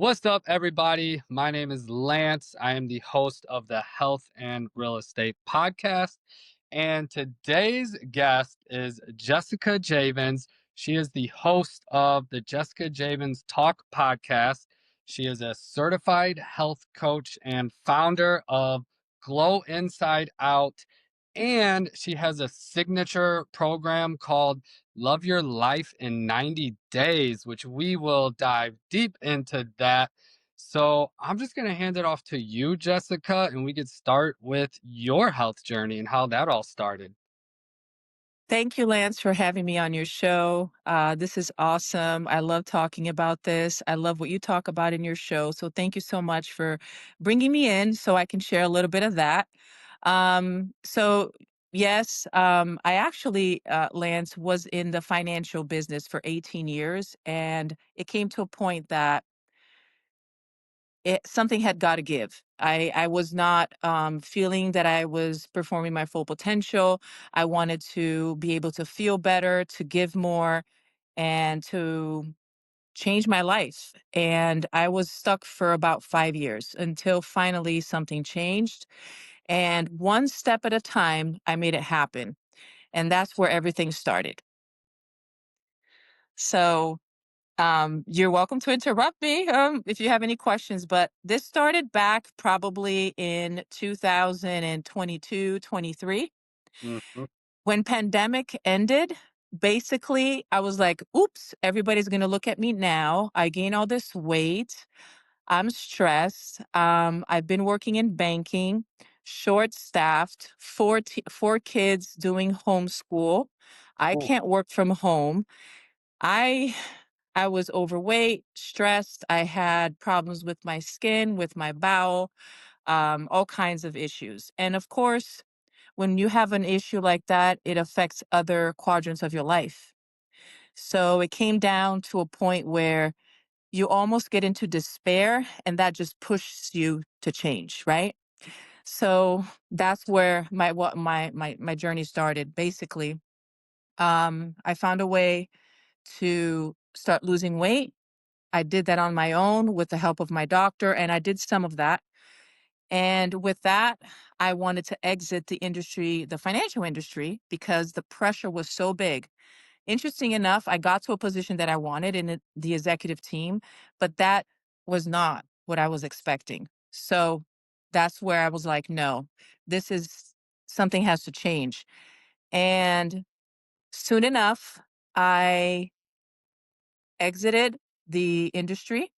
What's up, everybody? My name is Lance. I am the host of the Health and Real Estate Podcast. And today's guest is Jessica Javens. She is the host of the Jessica Javens Talk Podcast. She is a certified health coach and founder of Glow Inside Out. And she has a signature program called Love Your Life in 90 Days, which we will dive deep into that. So I'm just going to hand it off to you, Jessica, and we could start with your health journey and how that all started. Thank you, Lance, for having me on your show. This is awesome. I love talking about this. I love what you talk about in your show. So thank you so much for bringing me in so I can share a little bit of that. So yes, I actually, Lance, was in the financial business for 18 years, and it came to a point that something had got to give. I was not feeling that I was performing my full potential. I wanted to be able to feel better, to give more, and to change my life. And I was stuck for about 5 years until finally something changed. And one step at a time, I made it happen. And that's where everything started. So you're welcome to interrupt me if you have any questions, but this started back probably in 2022, 23. Mhm. When pandemic ended, basically I was like, oops, everybody's going to look at me now. I gain all this weight. I'm stressed. I've been working in banking, short staffed, four kids doing homeschool. I Ooh, can't work from home. I I was overweight, stressed. I had problems with my skin, with my bowel, all kinds of issues. And of course, when you have an issue like that, it affects other quadrants of your life. So it came down to a point where you almost get into despair, and that just pushes you to change, right? So that's where my journey started. Basically, I found a way to start losing weight. I did that on my own with the help of my doctor, and I did some of that. And with that, I wanted to exit the industry, the financial industry, because the pressure was so big. Interesting enough, I got to a position that I wanted in the executive team, but that was not what I was expecting. So that's where I was like, no, this is something has to change. And soon enough, I exited the industry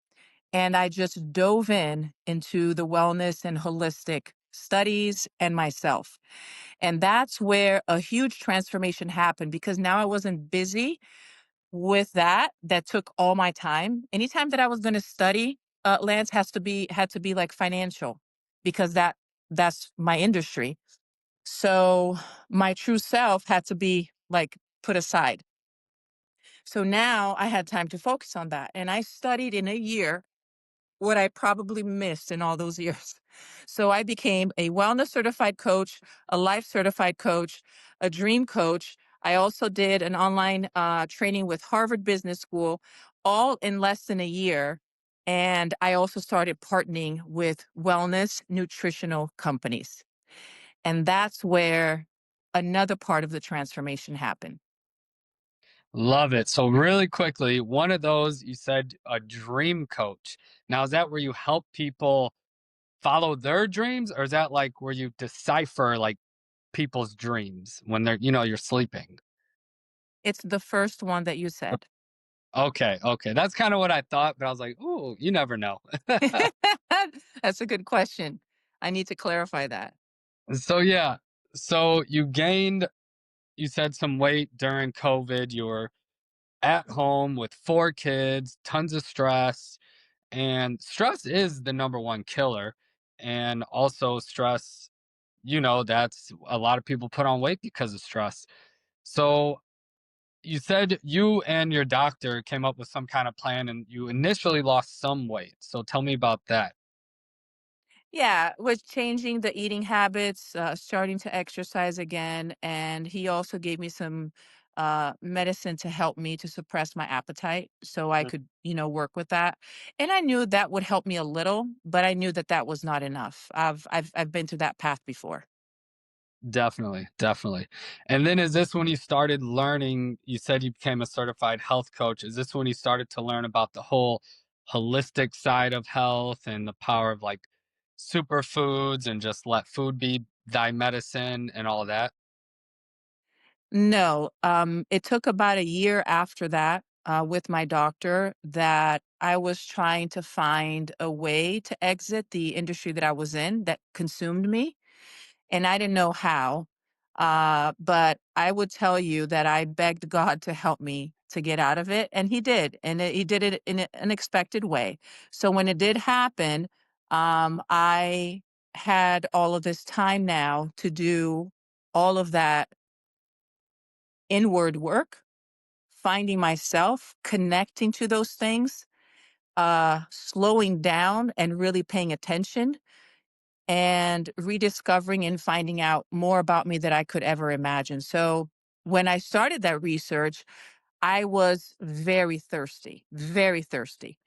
and I just dove into the wellness and holistic studies and myself. And that's where a huge transformation happened because now I wasn't busy with that. That took all my time. Anytime that I was going to study, Lance had to be like financial because that's my industry. So my true self had to be like put aside. So now I had time to focus on that. And I studied in a year what I probably missed in all those years. So I became a wellness certified coach, a life certified coach, a dream coach. I also did an online training with Harvard Business School, all in less than a year. And I also started partnering with wellness nutritional companies. And that's where another part of the transformation happened. love it. So, really quickly, one of those you said a dream coach. Now, is that where you help people follow their dreams, or is that like where you decipher like people's dreams when you're sleeping? It's the first one that you said. Okay, okay. That's kinda what I thought, but I was like, "Ooh, you never know." That's a good question. I need to clarify that. So, yeah. So, you said some weight during COVID, you were at home with 4 kids, tons of stress, and stress is the number 1 killer, and also stress, that's a lot of people put on weight because of stress. So, you said you and your doctor came up with some kind of plan and you initially lost some weight. So, tell me about that. Yeah, was changing the eating habits, starting to exercise again, and he also gave me some medicine to help me to suppress my appetite so I could, work with that. And I knew that would help me a little, but I knew that that was not enough. I've been through that path before. Definitely, definitely. And then is this when you started learning, you said you became a certified health coach. Is this when you started to learn about the whole holistic side of health and the power of like superfoods and just let food be thy medicine and all of that? No, it took about a year after that with my doctor that I was trying to find a way to exit the industry that I was in that consumed me, and I didn't know how. But I would tell you that I begged God to help me to get out of it, and He did, and He did it in an unexpected way. So when it did happen, I had all of this time now to do all of that inward work, finding myself, connecting to those things, slowing down and really paying attention and rediscovering and finding out more about me that I could ever imagine. So when I started that research, I was very thirsty, very thirsty.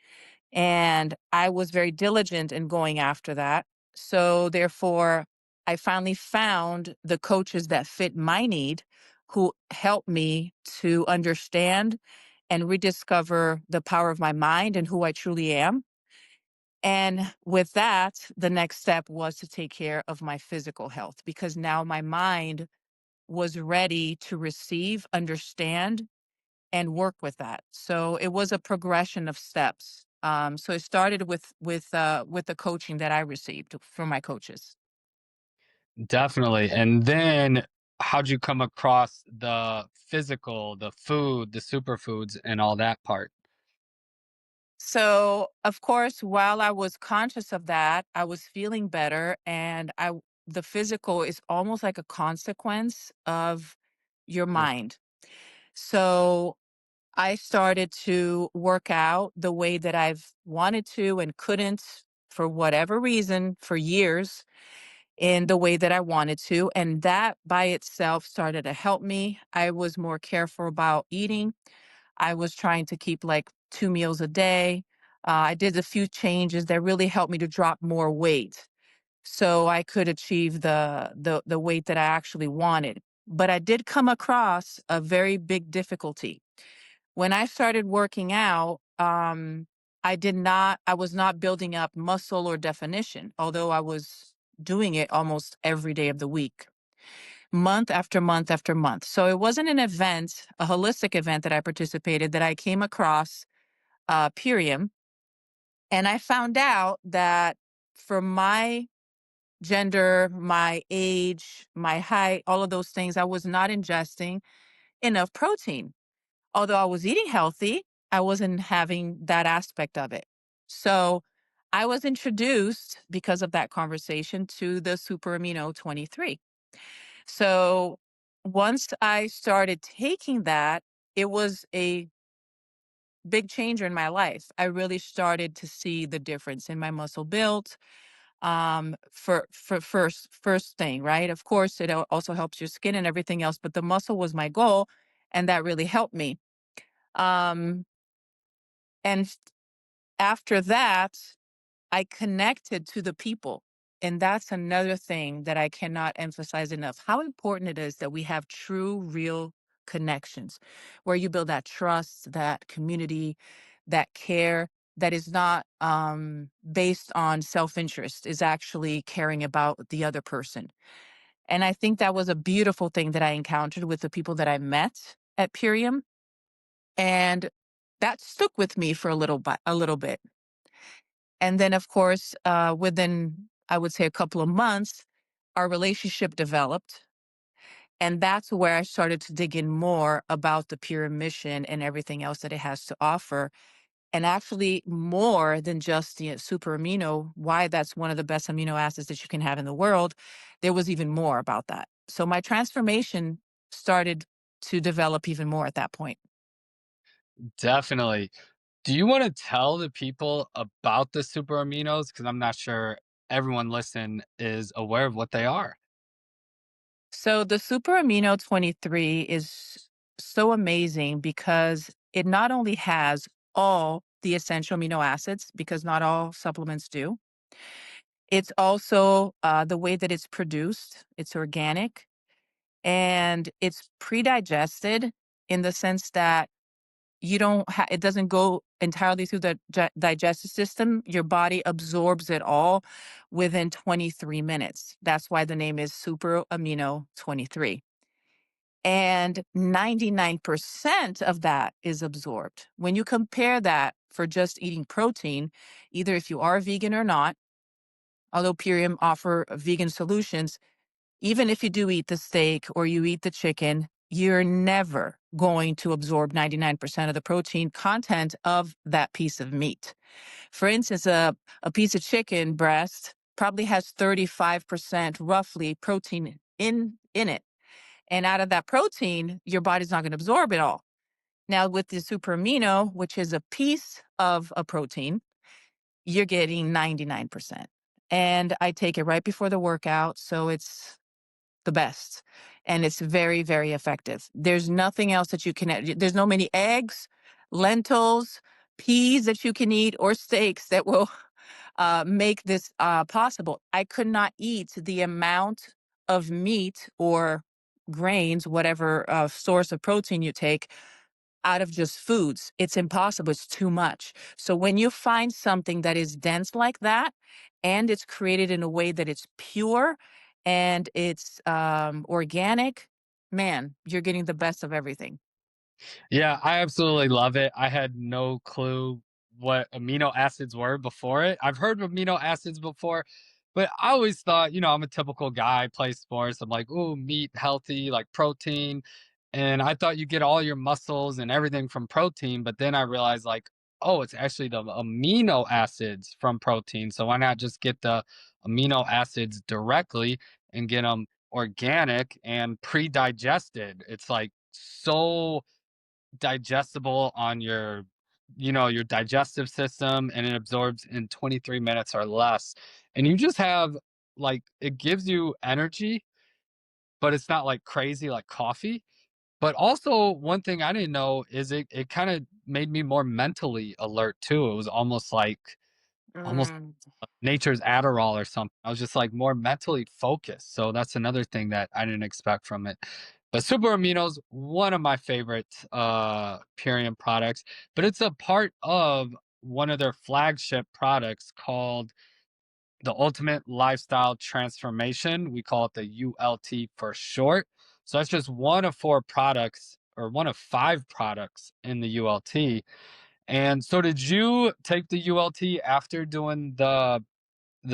And I was very diligent in going after that. So therefore, I finally found the coaches that fit my need who helped me to understand and rediscover the power of my mind and who I truly am. And with that, the next step was to take care of my physical health because now my mind was ready to receive, understand, and work with that. So it was a progression of steps. So it started with the coaching that I received from my coaches. Definitely. And then how'd you come across the physical, the food, the superfoods, and all that part? So of course, while I was conscious of that, I was feeling better, and the physical is almost like a consequence of your Yeah. mind. So I started to work out the way that I've wanted to and couldn't for whatever reason for years in the way that I wanted to. And that by itself started to help me. I was more careful about eating. I was trying to keep like 2 meals a day. I did a few changes that really helped me to drop more weight so I could achieve the weight that I actually wanted. But I did come across a very big difficulty. When I started working out, I was not building up muscle or definition, although I was doing it almost every day of the week, month after month after month. So it wasn't an event, a holistic event that I participated that I came across Purium. And I found out that for my gender, my age, my height, all of those things, I was not ingesting enough protein. Although I was eating healthy, I wasn't having that aspect of it. So I was introduced because of that conversation to the Super Amino 23. So once I started taking that, it was a big changer in my life. I really started to see the difference in my muscle build. For first thing, right? Of course, it also helps your skin and everything else, but the muscle was my goal, and that really helped me. Um, and after that, I connected to the people. And that's another thing that I cannot emphasize enough how important it is that we have true, real connections where you build that trust, that community, that care that is not based on self interest, is actually caring about the other person. And I think that was a beautiful thing that I encountered with the people that I met at Purium. And that stuck with me for a little bit. And then, of course, within, I would say, a couple of months, our relationship developed. And that's where I started to dig in more about the Pure mission and everything else that it has to offer. And actually, more than just the super amino, why that's one of the best amino acids that you can have in the world. There was even more about that. So my transformation started to develop even more at that point. Definitely. Do you want to tell the people about the super aminos? Because I'm not sure everyone listen is aware of what they are. So the super amino 23 is so amazing because it not only has all the essential amino acids, because not all supplements do, it's also the way that it's produced, it's organic and it's pre-digested in the sense that it doesn't go entirely through the digestive system. Your body absorbs it all within 23 minutes. That's why the name is Super Amino 23. And 99% of that is absorbed. When you compare that for just eating protein, either if you are vegan or not, although Purium offer vegan solutions, even if you do eat the steak or you eat the chicken, you're never going to absorb 99% of the protein content of that piece of meat. For instance, a piece of chicken breast probably has 35% roughly protein in it. And out of that protein, your body's not going to absorb it all. Now, with the super amino, which is a piece of a protein, you're getting 99%. And I take it right before the workout. So it's the best. And it's very, very effective. There's nothing else that you can add. There's no many eggs, lentils, peas that you can eat, or steaks that will make this possible. I could not eat the amount of meat or grains, whatever source of protein you take, out of just foods. It's impossible. It's too much. So when you find something that is dense like that, and it's created in a way that it's pure and it's organic, man, you're getting the best of everything. Yeah, I absolutely love it. I had no clue what amino acids were before it. I've heard of amino acids before, but I always thought, I'm a typical guy, play sports. I'm like, ooh, meat, healthy, like protein. And I thought you get all your muscles and everything from protein. But then I realized, like, oh, it's actually the amino acids from protein. So why not just get the amino acids directly and get them organic and pre digested? It's like so digestible on your digestive system, and it absorbs in 23 minutes or less, and you just have, like, it gives you energy, but it's not like crazy like coffee. But also, one thing I didn't know is it kind of made me more mentally alert too. It was almost Mm. nature's Adderall or something. I was just like more mentally focused. So that's another thing that I didn't expect from it. But Super Amino's one of my favorite Purium products, but it's a part of one of their flagship products called the Ultimate Lifestyle Transformation. We call it the ULT for short. So that's just one of four products or one of five products in the ULT. And so did you take the ULT after doing the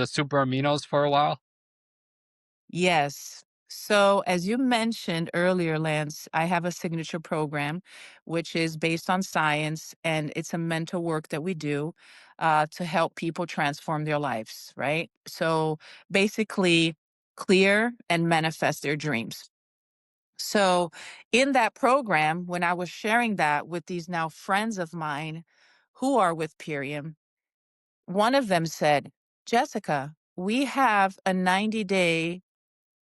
super aminos for a while? Yes. So, as you mentioned earlier, Lance, I have a signature program which is based on science and it's a mental work that we do to help people transform their lives, right? So, basically, clear and manifest their dreams. So, in that program, when I was sharing that with these now friends of mine who are with Purium, one of them said, Jessica, we have a 90-day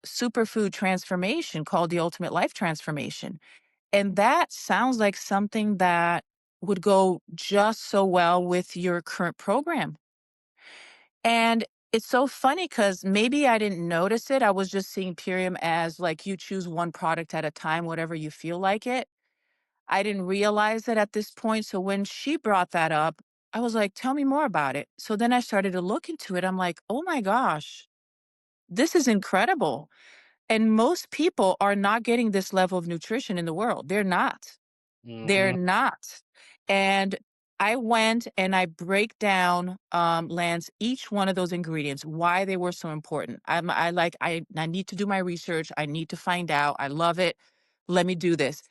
superfood transformation called the Ultimate Life Transformation. And that sounds like something that would go just so well with your current program. And it's so funny because maybe I didn't notice it. I was just seeing Purium as like you choose one product at a time, whatever you feel like it. I didn't realize it at this point. So when she brought that up, I was like, tell me more about it. So then I started to look into it. I'm like, oh my gosh, this is incredible. And most people are not getting this level of nutrition in the world. They're not. They're Mhm. not. And I went and I break down, Lance, each one of those ingredients, why they were so important. I need to do my research. I need to find out. I love it. Let me do this.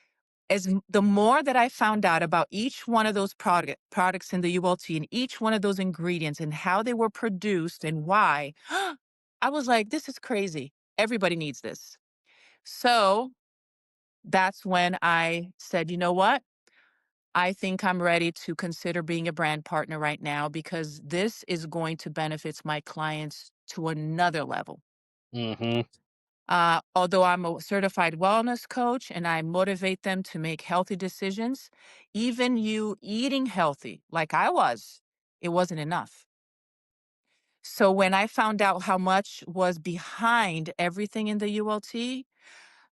The more that I found out about each one of those products in the ULT and each one of those ingredients and how they were produced and why, I was like, this is crazy. Everybody needs this. So that's when I said, you know what? I think I'm ready to consider being a brand partner right now because this is going to benefit my clients to another level. Mhm. Although I'm a certified wellness coach and I motivate them to make healthy decisions, even you eating healthy, like I was, it wasn't enough. So when I found out how much was behind everything in the ULT,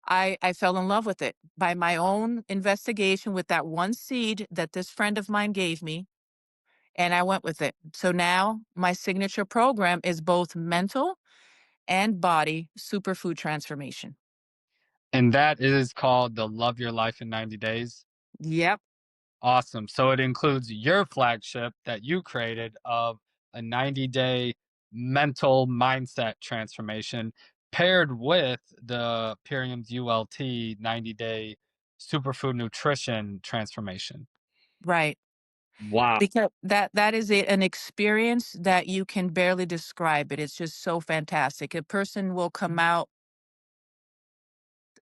I fell in love with it by my own investigation with that one seed that this friend of mine gave me, and I went with it. So now my signature program is both mental and body superfood transformation. And that is called the Love Your Life in 90 Days. Yep. Awesome. So it includes your flagship that you created of a 90-day mental mindset transformation paired with the Purium's ULT 90-day superfood nutrition transformation. Right. Wow. Because that is an experience that you can barely describe it. It's just so fantastic. A person will come out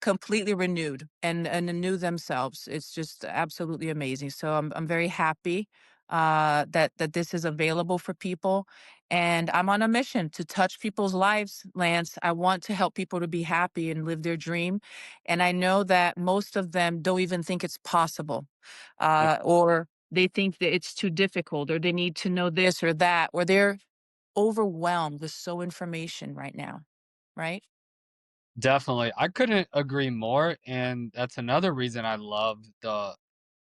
completely renewed and anew themselves. It's just absolutely amazing. So I'm very happy that this is available for people, and I'm on a mission to touch people's lives. Lance, I want to help people to be happy and live their dream, and I know that most of them don't even think it's possible, or they think that it's too difficult, or they need to know this or that, or they're overwhelmed with so information right now. Right? Definitely. I couldn't agree more. And that's another reason I love the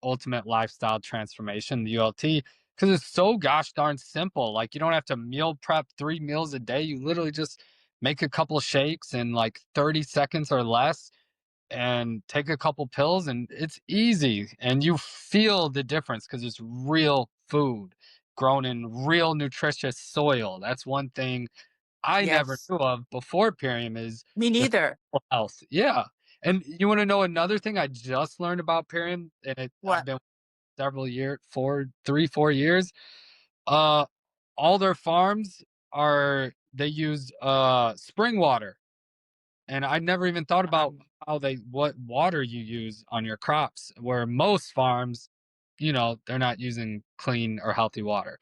ultimate lifestyle transformation, the ULT, because it's so gosh darn simple. Like you don't have to meal prep 3 meals a day. You literally just make a couple shakes in like 30 seconds or less and take a couple pills, and it's easy. And you feel the difference because it's real food grown in real nutritious soil. That's one thing I never Yes. knew of before Purium is Me the neither. health. Yeah. And you wanna know another thing I just learned about Purium, and I've What? been several years, 4 3, 4 years. Uh, all their farms they use, spring water, and I never even thought about Um, what water you use on your crops, where most farms, they're not using clean or healthy water.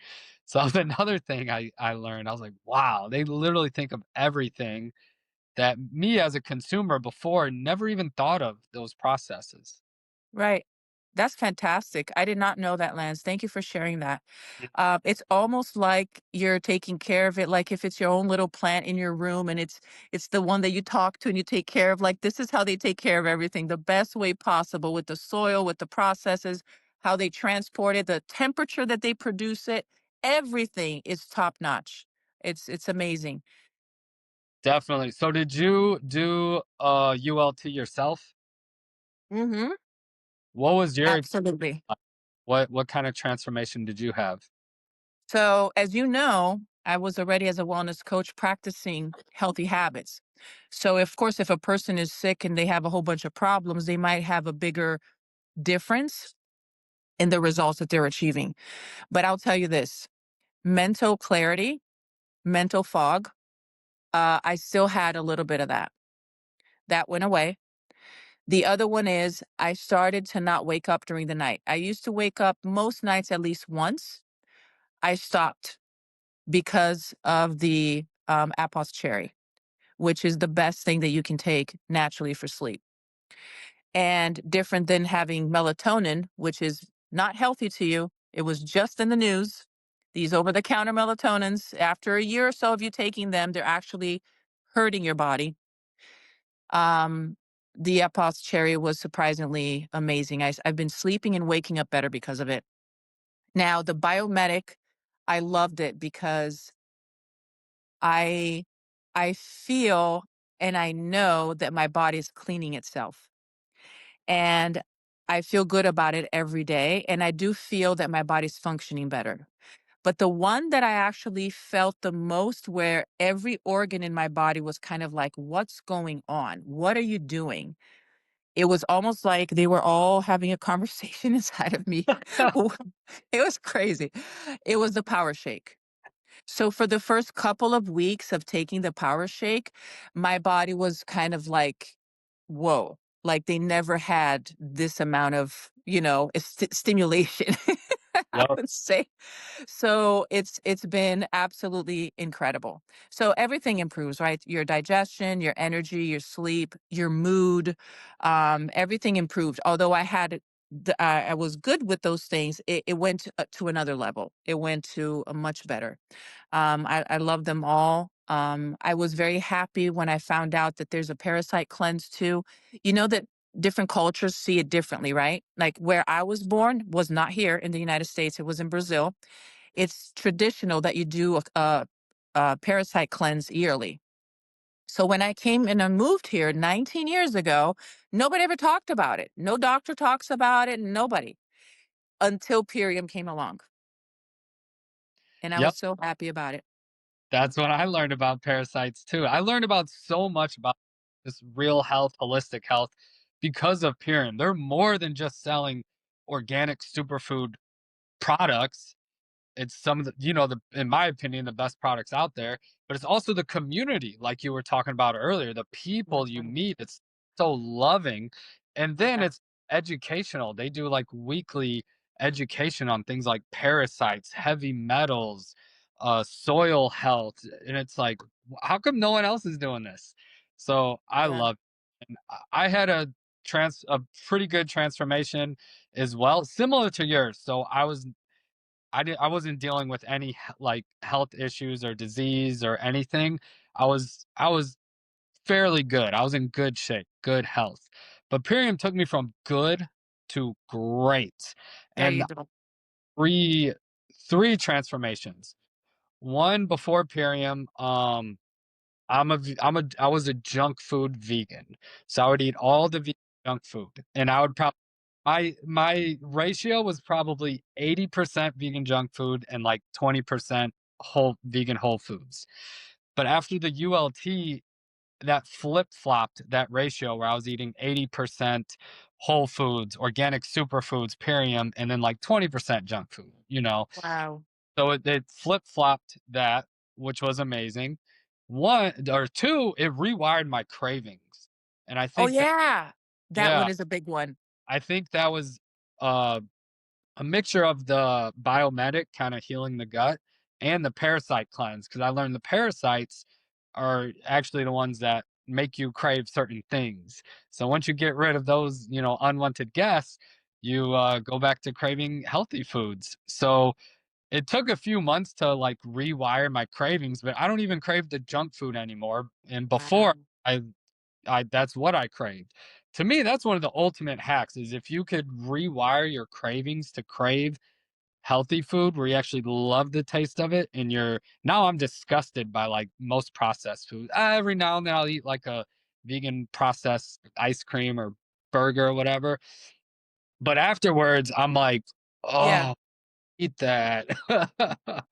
So that was another thing I learned. I was like, "Wow, they literally think of everything that me as a consumer before never even thought of those processes." right. That's fantastic. I did not know that, Lance. Thank you for sharing that. Yeah, It's almost like you're taking care of it, like if it's your own little plant in your room, and it's the one that you talk to and you take care of. Like this is how they take care of everything, the best way possible with the soil, with the processes, how they transport it, the temperature that they produce it. Everything is top notch. It's amazing. definitely. So did you do ULT yourself? Mm-hmm. What was your Absolutely. what kind of transformation did you have? So, as you know, I was already as a wellness coach practicing healthy habits. So, of course, if a person is sick and they have a whole bunch of problems, they might have a bigger difference in the results that they're achieving. But I'll tell you this: mental clarity, mental fog, I still had a little bit of that. That went away. The other one is I started to not wake up during the night. I used to wake up most nights at least once. I stopped because of the Apos cherry, which is the best thing that you can take naturally for sleep. And different than having melatonin, which is not healthy to you. It was just in the news. These over the counter melatonins, after a year or so of you taking them, they're actually hurting your body. Um, the Epos cherry was surprisingly amazing. I've been sleeping and waking up better because of it. Now, the biomedic, I loved it because I I feel and I know that my body is cleaning itself. And I feel good about it every day. And I do feel that my body's functioning better. But the one that I actually felt the most, where every organ in my body was kind of like, what's going on? What are you doing? It was almost like they were all having a conversation inside of me. It was crazy. It was the power shake. So for the first couple of weeks of taking the power shake, my body was kind of like, whoa, like they never had this amount of, stimulation. I Yep. would say. So it's been absolutely incredible. So everything improves, right? Your digestion, your energy, your sleep, your mood, everything improved. Although I was good with those things, it went to another level. It went to a much better. I love them all. I was very happy when I found out that there's a parasite cleanse too. You know that different cultures see it differently, right? Like where I was born was not here in the United States, it was in Brazil. It's traditional that you do a parasite cleanse yearly. So when I came and I moved here 19 years ago, nobody ever talked about it. No doctor talks about it, nobody, until Purium came along. And I Yep. was so happy about it. That's when I learned about parasites too. I learned about so much about this real health, holistic health because of Purium. They're more than just selling organic superfood products. It's some of the, the in my opinion, the best products out there, but it's also the community, like you were talking about earlier, the people you Mhm. meet. It's so loving. And then Yeah. it's educational. They do like weekly education on things like parasites, heavy metals, soil health. And it's like, how come no one else is doing this? So I Yeah. love it. And I had a pretty good transformation as well, similar to yours. So I wasn't dealing with any like health issues or disease or anything. I was fairly good. I was in good shape, good health. But Purium took me from good to great. There And you go. three three transformations. One before Purium, I was a junk food vegan. So I would eat all the junk food and I would probably my ratio was probably 80% vegan junk food and like 20% whole foods. But after the ULT, that flip-flopped that ratio where I was eating 80% whole foods, organic superfoods, Purium, and then like 20% junk food. Wow. So it flip-flopped that, which was amazing. One or two, it rewired my cravings. And I Oh, think that, yeah. That yeah, one is a big one. I think that was uh a mixture of the biomedic kind of healing the gut and the parasite cleanse because I learned the parasites are actually the ones that make you crave certain things. So once you get rid of those, unwanted guests, you go back to craving healthy foods. So it took a few months to like rewire my cravings, but I don't even crave the junk food anymore. And before Wow. I I that's what I craved. To me, that's one of the ultimate hacks is if you could rewire your cravings to crave healthy food where you actually love the taste of it and now I'm disgusted by like most processed food. Every now and then I'll eat like a vegan processed ice cream or burger or whatever. But afterwards, I'm like, Yeah. oh, eat that.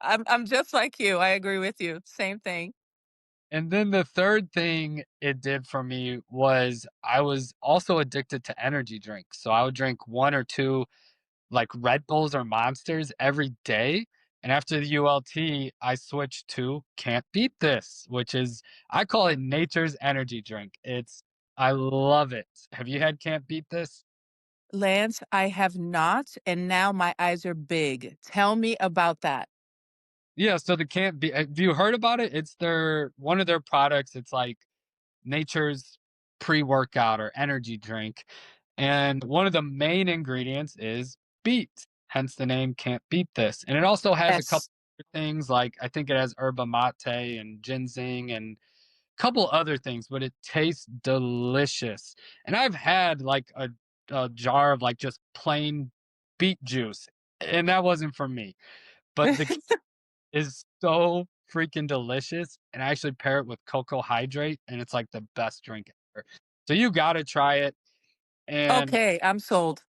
I'm just like you. I agree with you. Same thing. And then the third thing it did for me was I was also addicted to energy drinks. So I would drink one or two like Red Bulls or Monsters every day. And after the ULT, I switched to Can't Beat This, which is, I call it nature's energy drink. I love it. Have you had Can't Beat This? Lance, I have not, and now my eyes are big. Tell me about that. Yeah. So the Can't Be, have you heard about it? It's one of their products. It's like nature's pre workout or energy drink. And one of the main ingredients is beet, hence the name Can't Beat This. And it also has a couple Yes. other things like I think it has yerba mate and ginseng and a couple other things, but it tastes delicious. And I've had like a jar of like just plain beet juice, and that wasn't for me. But the is so freaking delicious, and I actually pair it with cocoa hydrate, and it's like the best drink ever. So you gotta try it, and Okay, I'm sold.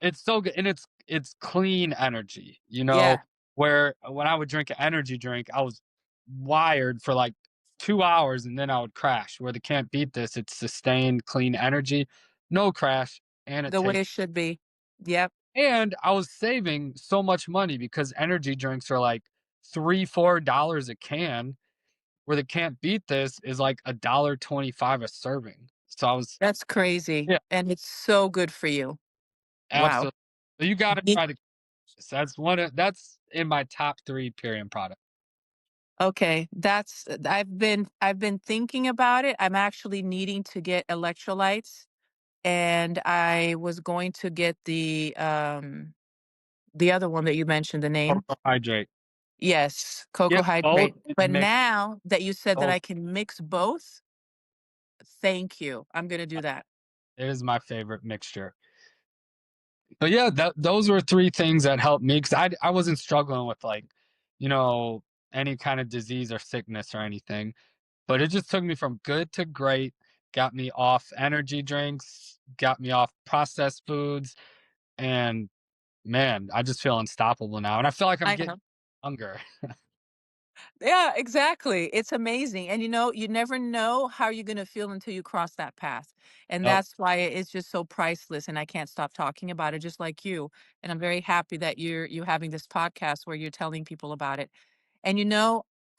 it's so good, and it's clean energy, Yeah, where when I would drink an energy drink, I was wired for like 2 hours, and then I would crash, where they can't beat this, it's sustained clean energy, no crash, and it the way tastes it should be. Yep, and I was saving so much money because energy drinks are like $3, $4 a can, where they can't beat this is like $1.25 a serving. So I was that's crazy, yeah, and it's so good for you. Wow. absolutely. So you gotta Me try the that's in my top 3 Purium products. Okay, that's I've been thinking about it. I'm actually needing to get electrolytes, and I was going to get the other one that you mentioned, the name. Carbohydrate. Yes, Get cocoa both hydrate. and But mix now that you said that both. I can mix both, thank you. I'm gonna do that. It is my favorite mixture. But yeah, those were 3 things that helped me because I wasn't struggling with, like, you know, any kind of disease or sickness or anything, but it just took me from good to great, got me off energy drinks, got me off processed foods, and man, I just feel unstoppable now, and I feel like I'm I getting know. younger. Yeah, exactly. It's amazing. And you never know how you're going to feel until you cross that path. And Yep. that's why it's just so priceless and I can't stop talking about it just like you. And I'm very happy that you having this podcast where you're telling people about it. And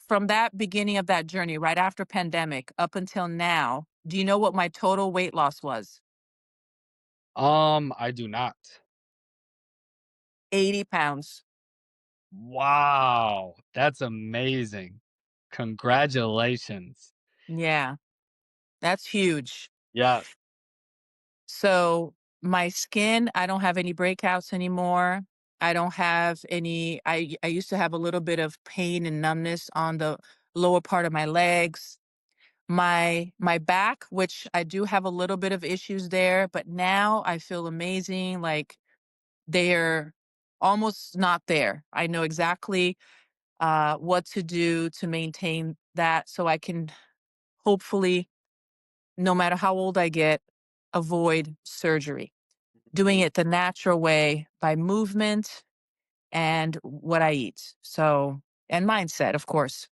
from that beginning of that journey right after pandemic up until now, do you know what my total weight loss was? I do not. 80 pounds. Wow, that's amazing. Congratulations. Yeah, that's huge. Yes. So my skin, I don't have any breakouts anymore. I don't have any I used to have a little bit of pain and numbness on the lower part of my legs. My back, which I do have a little bit of issues there, but now I feel amazing, like they're almost not there. I know exactly what to do to maintain that so I can hopefully, no matter how old I get, avoid surgery. Doing it the natural way by movement and what I eat. So, and mindset, of course.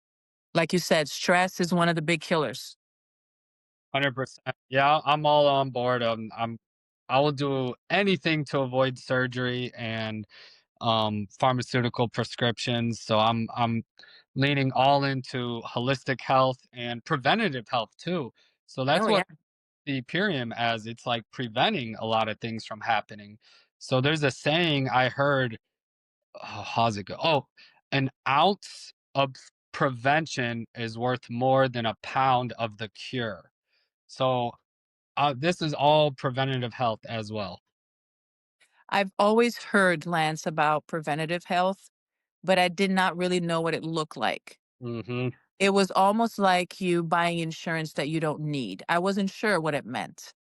Like you said, stress is one of the big killers. 100%. Yeah, I'm all on board. I will do anything to avoid surgery and pharmaceutical prescriptions. So I'm leaning all into holistic health and preventative health too. So that's Oh, yeah. what the Purium as it's like preventing a lot of things from happening. So there's a saying I heard. Oh, how's it go? Oh, an ounce of prevention is worth more than a pound of the cure. So this is all preventative health as well. I've always heard, Lance, about preventative health, but I did not really know what it looked like. Hmm. It was almost like you buying insurance that you don't need. I wasn't sure what it meant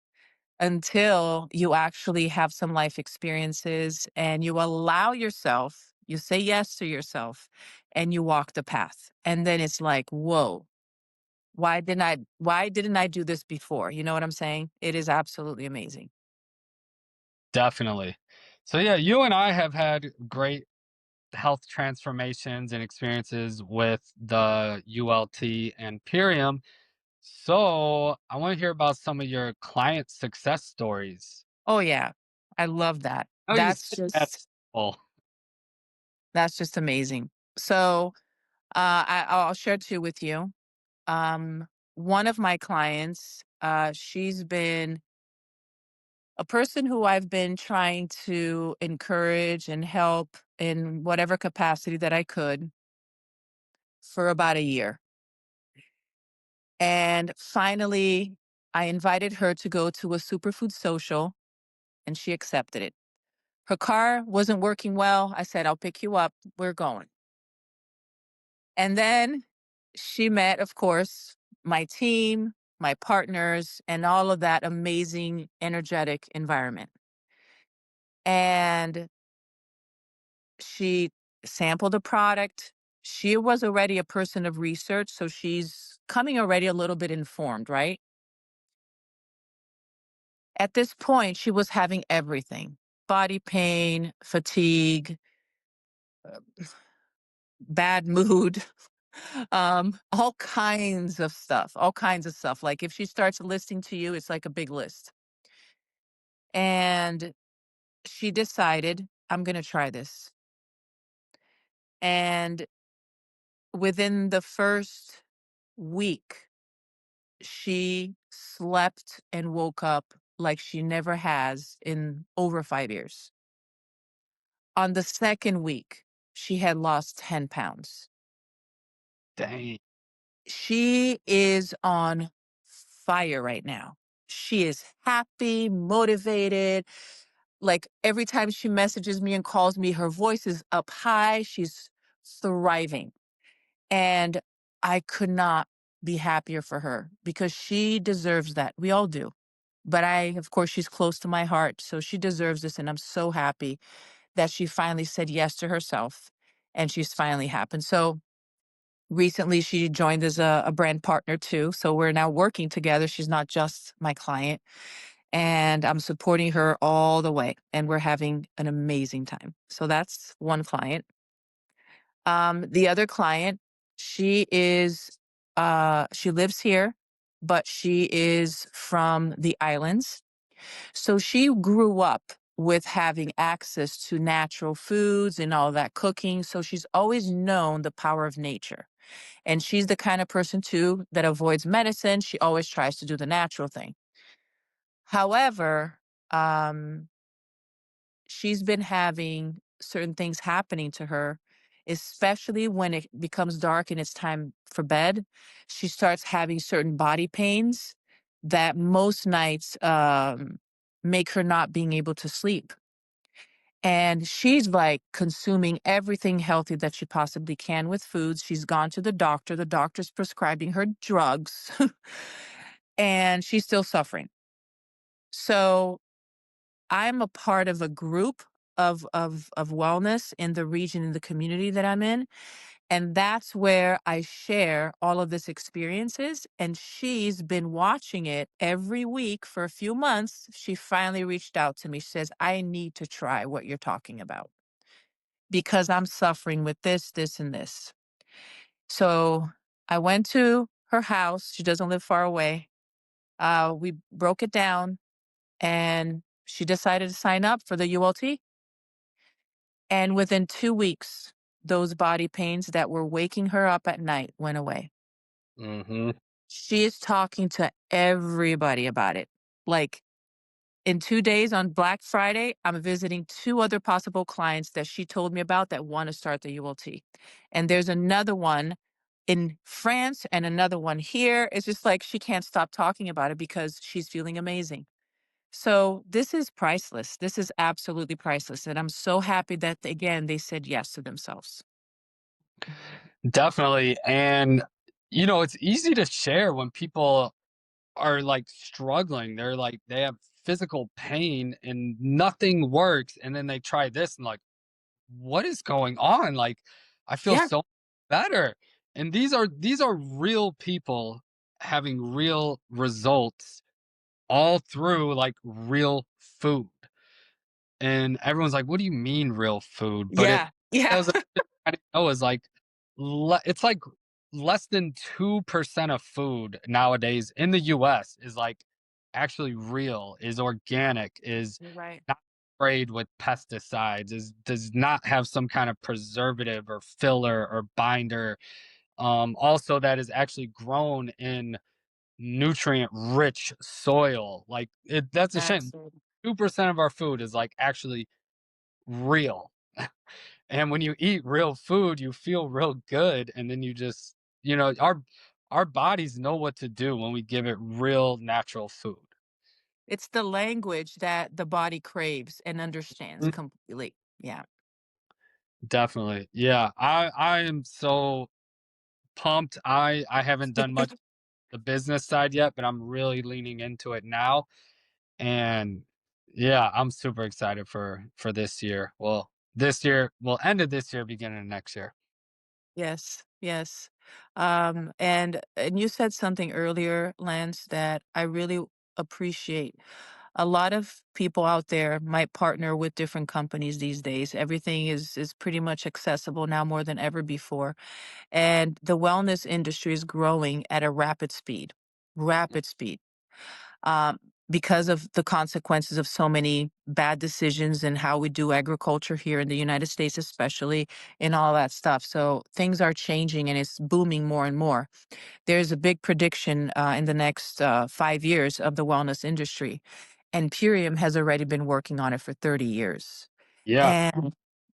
until you actually have some life experiences and you allow yourself, you say yes to yourself and you walk the path. And then it's like, whoa, why didn't I do this before? You know what I'm saying? It is absolutely amazing. Definitely. So yeah, you and I have had great health transformations and experiences with the ULT and Purium. So I want to hear about some of your client success stories. Oh yeah. I love that. Oh, you said that's full. That's just amazing. So I'll share two with you. Um, one of my clients, she's been a person who I've been trying to encourage and help in whatever capacity that I could for about a year. And finally, I invited her to go to a superfood social and she accepted it. Her car wasn't working well. I said, I'll pick you up. We're going. And then she met, of course, my team, my partners, and all of that amazing, energetic environment. And she sampled the product. She was already a person of research, so she's coming already a little bit informed, right? At this point, she was having everything: body pain, fatigue, bad mood, all kinds of stuff, all kinds of stuff. Like if she starts listing to you, it's like a big list. And she decided, I'm going to try this. And within the first week, she slept and woke up like she never has in over 5 years. On the second week, she had lost 10 pounds. Dang. She is on fire right now. She is happy, motivated. Like every time she messages me and calls me, her voice is up high. She's thriving. And I could not be happier for her because she deserves that. We all do. But of course, she's close to my heart. So she deserves this. And I'm so happy that she finally said yes to herself and she's finally happened. So recently she joined as a brand partner too. So we're now working together. She's not just my client and I'm supporting her all the way and we're having an amazing time. So that's one client. The other client, she is she lives here, but she is from the islands. So she grew up with having access to natural foods and all that cooking. So she's always known the power of nature. And she's the kind of person too that avoids medicine. She always tries to do the natural thing. However, um, she's been having certain things happening to her, especially when it becomes dark and it's time for bed. She starts having certain body pains that most nights make her not being able to sleep. And she's like consuming everything healthy that she possibly can with foods. She's gone to the doctor. The doctor's prescribing her drugs, and she's still suffering. So I'm a part of a group of wellness in the region, in the community that I'm in. And that's where I share all of this experiences. And she's been watching it every week for a few months. She finally reached out to me. She says, I need to try what you're talking about because I'm suffering with this, this, and this. So I went to her house. She doesn't live far away. We broke it down and she decided to sign up for the ULT. And within 2 weeks, those body pains that were waking her up at night went away. Mhm. She is talking to everybody about it. Like in 2 days on Black Friday, I'm visiting two other possible clients that she told me about that want to start the ULT. And there's another one in France and another one here. It's just like she can't stop talking about it because she's feeling amazing. So this is priceless. This is absolutely priceless. And I'm so happy that, again, they said yes to themselves. Definitely. And, it's easy to share when people are like struggling. They're like, they have physical pain and nothing works. And then they try this and like, what is going on? Like, I feel Yeah. so better. And these are real people having real results all through like real food. And everyone's like, "What do you mean real food?" But it Yeah. Yeah. those I didn't know is like it's like less than 2% of food nowadays in the US is like actually real, is organic, is You're right. not sprayed with pesticides, is does not have some kind of preservative or filler or binder. Also that is actually grown in nutrient rich soil. Like that's a shame. Absolutely. 2% of our food is like actually real. And when you eat real food, you feel real good, and then you just our bodies know what to do when we give it real natural food. It's the language that the body craves and understands Mm, completely. Yeah. definitely. Yeah. I am so pumped. I haven't done much the business side yet, but I'm really leaning into it now. And yeah, I'm super excited for this year. Well, this year, well, end of this year, beginning of next year. Yes. Yes. And you said something earlier, Lance, that I really appreciate. A lot of people out there might partner with different companies these days. Everything is pretty much accessible now more than ever before. And the wellness industry is growing at a rapid speed. Rapid speed. um, because of the consequences of so many bad decisions and how we do agriculture here in the United States, especially and all that stuff. So things are changing and it's booming more and more. There's a big prediction in the next 5 years of the wellness industry. And Purium has already been working on it for 30 years. Yeah. And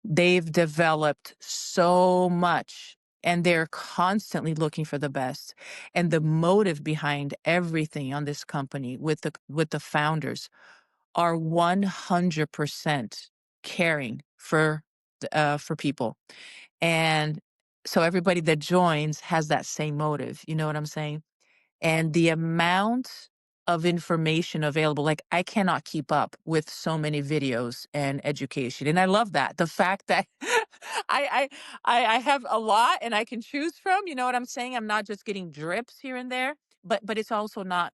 They've developed so much and they're constantly looking for the best. And the motive behind everything on this company with the founders are 100% caring for people. And so everybody that joins has that same motive. You know what I'm saying? And the amount of information available, like I cannot keep up with so many videos and education. And I love that. The fact that I, I have a lot and I can choose from, you know what I'm saying? I'm not just getting drips here and there, but it's also not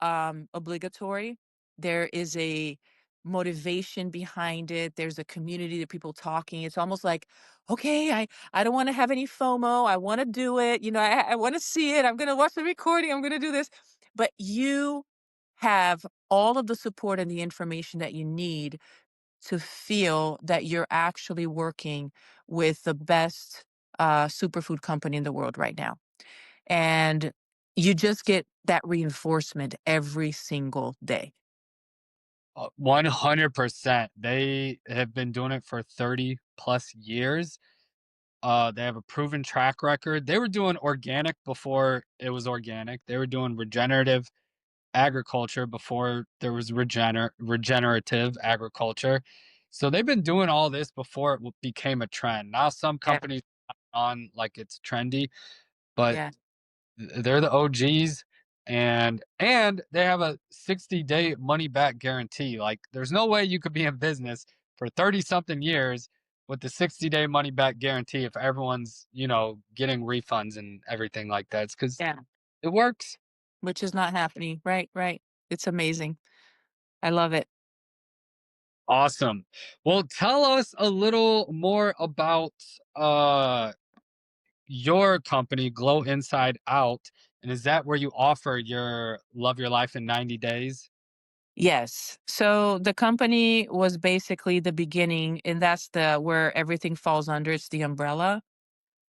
obligatory. There is a motivation behind it. There's a community of people talking. It's almost like, okay, I don't want to have any FOMO. I want to do it. You know, I want to see it. I'm going to watch the recording. I'm going to do this. But you have all of the support and the information that you need to feel that you're actually working with the best superfood company in the world right now. And you just get that reinforcement every single day. 100%. They have been doing it for 30 plus years. They have a proven track record. They were doing organic before it was organic. They were doing regenerative agriculture before there was regenerative agriculture. So they've been doing all this before it became a trend. Now some Yeah. companies on like it's trendy, but Yeah. they're the OGs, and they have a 60-day money back guarantee. Like there's no way you could be in business for 30 something years with the 60-day money back guarantee if everyone's, getting refunds and everything like that. It's cuz Yeah. it works. Which is not happening. Right. Right. It's amazing. I love it. Awesome. Well, tell us a little more about uh your company, Glow Inside Out. And is that where you offer your Love Your Life in 90 days? Yes. So the company was basically the beginning, and that's the where everything falls under. It's the umbrella.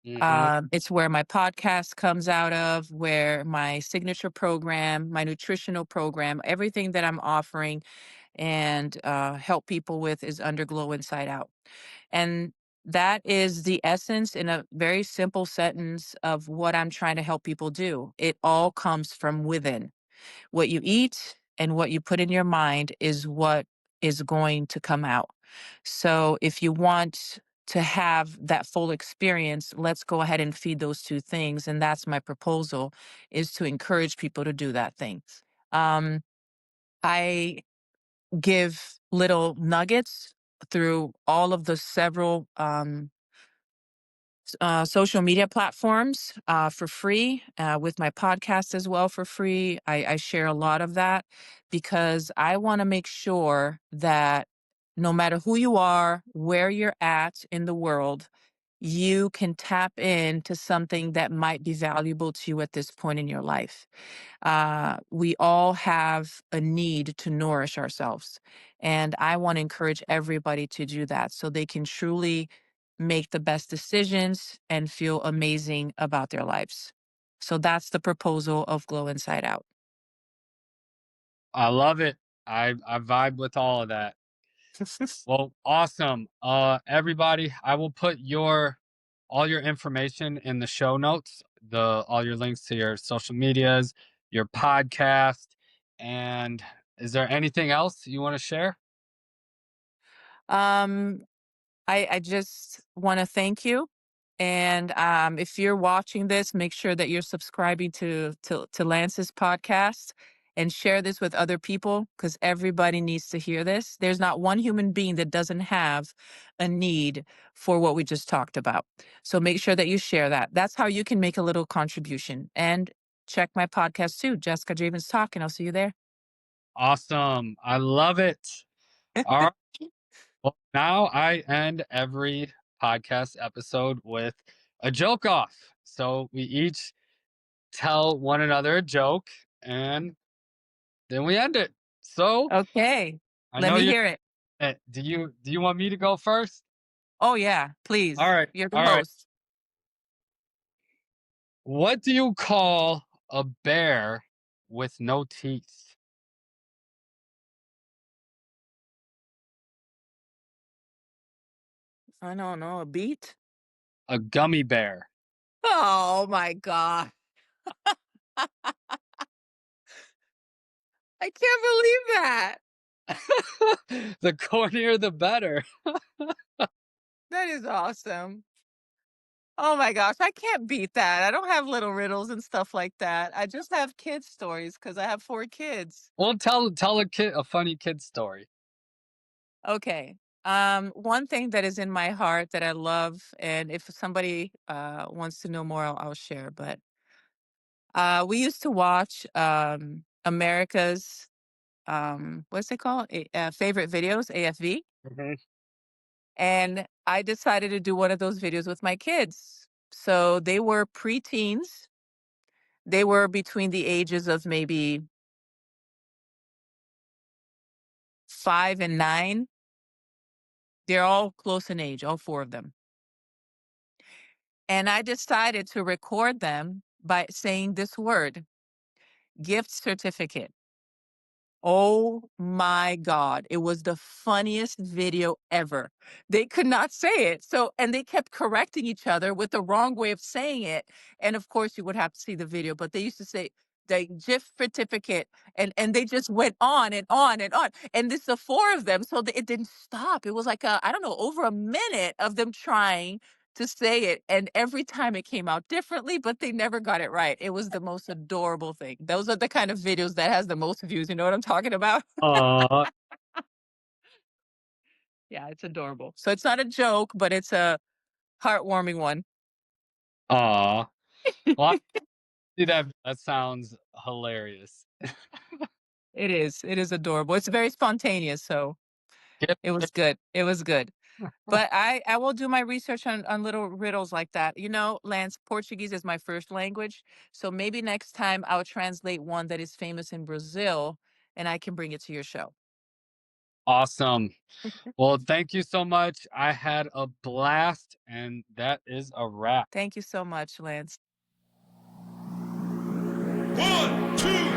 Mhm. It's where my podcast comes out of, where my signature program, my nutritional program, everything that I'm offering and help people with is under Glow Inside Out. And that is the essence in a very simple sentence of what I'm trying to help people do. It all comes from within. What you eat and what you put in your mind is what is going to come out. So if you want to have that full experience, let's go ahead and feed those two things. And that's my proposal, is to encourage people to do that thing. Um, I give little nuggets through all of the several social media platforms for free, with my podcast as well for free. I share a lot of that because I want to make sure that no matter who you are, where you're at in the world, you can tap into something that might be valuable to you at this point in your life. We all have a need to nourish ourselves. And I want to encourage everybody to do that so they can truly make the best decisions and feel amazing about their lives. So that's the proposal of Glow Inside Out. I love it. I vibe with all of that. Well, awesome. Everybody, I will put your all your information in the show notes, the all your links to your social medias, your podcast, and is there anything else you want to share? um, I just want to thank you. And if you're watching this, make sure that you're subscribing to Lance's podcast and share this with other people because everybody needs to hear this. There's not one human being that doesn't have a need for what we just talked about. So make sure that you share that. That's how you can make a little contribution. And check my podcast too, Jessica Javens Talk, and I'll see you there. Awesome. I love it. All right. Well, now I end every podcast episode with a joke off. So we each tell one another a joke and then we end it. So Okay. I Let know me you. hear it. Do you want me to go first? Oh, yeah. All Please. right. You're the All right. host. What do you call a bear with no teeth? I don't know, a beet? A gummy bear. Oh my god. I can't believe that. The cornier, the better. That is awesome. Oh my gosh, I can't beat that. I don't have little riddles and stuff like that. I just have kids stories because I have 4 kids. Well, tell a kid a funny kid story. Okay. One thing that is in my heart that I love, and if somebody wants to know more, I'll share. But we used to watch America's what's it called? Favorite videos, AFV. Mhm. And I decided to do one of those videos with my kids. So they were preteens. They were between the ages of maybe 5 and 9. They're all close in age, all 4 of them. And I decided to record them by saying this word, gift certificate. Oh my God. It was the funniest video ever. They could not say it. So, and they kept correcting each other with the wrong way of saying it. And of course, you would have to see the video, but they used to say the gift certificate, and they just went on and on and on. And this the 4 of them. So it didn't stop. It was like I don't know, over a minute of them trying to say it. And every time it came out differently, but they never got it right. It was the most adorable thing. Those are the kind of videos that has the most views. You know what I'm talking about? Aw, Yeah, it's adorable. So it's not a joke, but it's a heartwarming one. aw. Well, I see that that sounds hilarious. It is. It is adorable. It's very spontaneous, so Gift it was good. It was good. But I will do my research on little riddles like that. You know, Lance, Portuguese is my first language, so maybe next time I'll translate one that is famous in Brazil, and I can bring it to your show. Awesome. Well, thank you so much. I had a blast, and that is a wrap. Thank you so much, Lance. One, two,